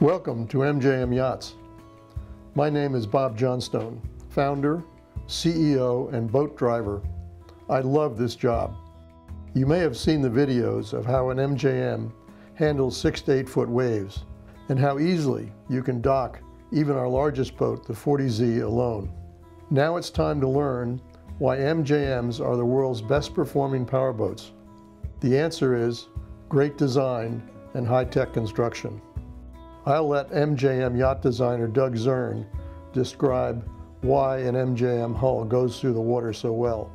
Welcome to MJM Yachts. My name is Bob Johnstone, founder, CEO, and boat driver. I love this job. You may have seen the videos of how an MJM handles 6 to 8 foot waves and how easily you can dock even our largest boat, the 40Z, alone. Now it's time to learn why MJMs are the world's best performing powerboats. The answer is great design and high-tech construction. I'll let MJM yacht designer Doug Zurn describe why an MJM hull goes through the water so well.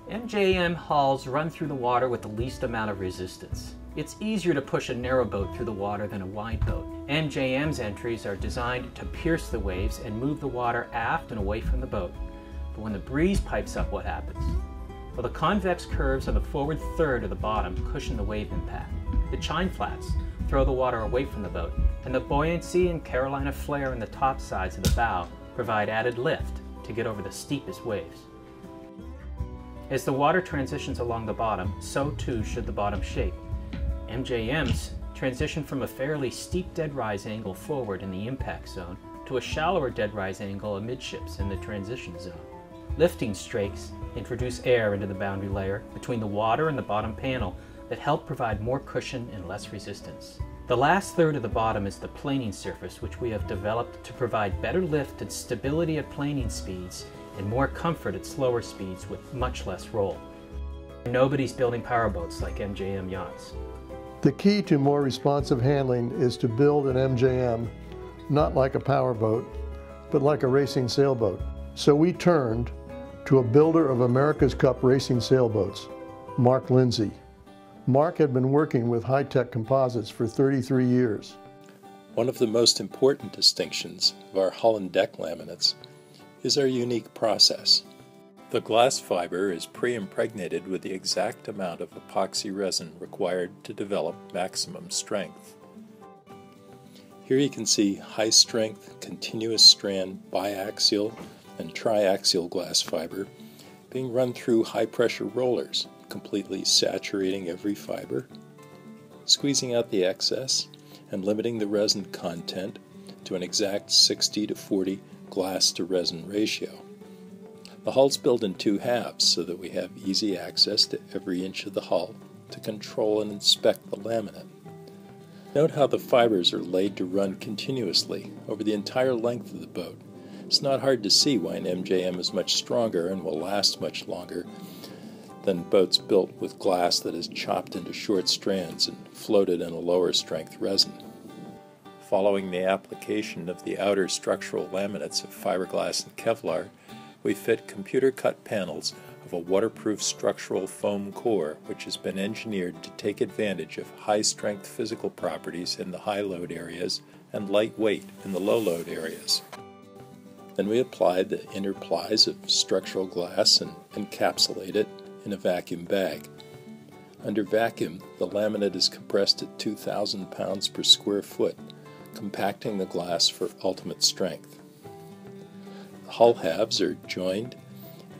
MJM hulls run through the water with the least amount of resistance. It's easier to push a narrow boat through the water than a wide boat. MJM's entries are designed to pierce the waves and move the water aft and away from the boat. But when the breeze pipes up, what happens? Well, the convex curves on the forward third of the bottom cushion the wave impact. The chine flats throw the water away from the boat, and the buoyancy and Carolina flare in the top sides of the bow provide added lift to get over the steepest waves. As the water transitions along the bottom, so too should the bottom shape. MJMs transition from a fairly steep dead rise angle forward in the impact zone to a shallower dead rise angle amidships in the transition zone. Lifting strakes introduce air into the boundary layer between the water and the bottom panel that help provide more cushion and less resistance. The last third of the bottom is the planing surface, which we have developed to provide better lift and stability at planing speeds and more comfort at slower speeds with much less roll. Nobody's building powerboats like MJM Yachts. The key to more responsive handling is to build an MJM not like a powerboat, but like a racing sailboat. So we turned to a builder of America's Cup racing sailboats, Mark Lindsay. Mark had been working with high-tech composites for 33 years. One of the most important distinctions of our hull and deck laminates is our unique process. The glass fiber is pre-impregnated with the exact amount of epoxy resin required to develop maximum strength. Here you can see high-strength, continuous strand biaxial and triaxial glass fiber being run through high-pressure rollers, completely saturating every fiber, squeezing out the excess, and limiting the resin content to an exact 60 to 40 glass to resin ratio. The hull's built in 2 halves so that we have easy access to every inch of the hull to control and inspect the laminate. Note how the fibers are laid to run continuously over the entire length of the boat. It's not hard to see why an MJM is much stronger and will last much longer than boats built with glass that is chopped into short strands and floated in a lower strength resin. Following the application of the outer structural laminates of fiberglass and Kevlar, we fit computer-cut panels of a waterproof structural foam core which has been engineered to take advantage of high-strength physical properties in the high-load areas and light-weight in the low-load areas. Then we apply the inner plies of structural glass and encapsulate it in a vacuum bag. Under vacuum, the laminate is compressed at 2,000 pounds per square foot, compacting the glass for ultimate strength. The hull halves are joined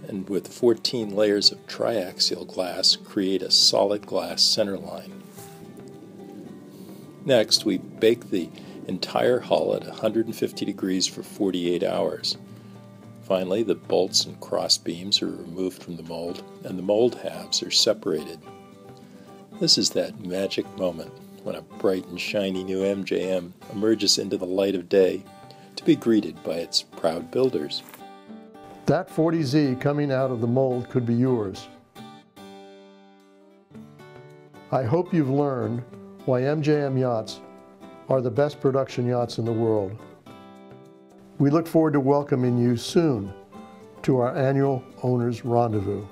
and with 14 layers of triaxial glass create a solid glass centerline. Next, we bake the entire hull at 150 degrees for 48 hours. Finally, the bolts and cross beams are removed from the mold and the mold halves are separated. This is that magic moment when a bright and shiny new MJM emerges into the light of day to be greeted by its proud builders. That 40Z coming out of the mold could be yours. I hope you've learned why MJM Yachts are the best production yachts in the world. We look forward to welcoming you soon to our annual Owners Rendezvous.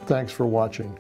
Thanks for watching.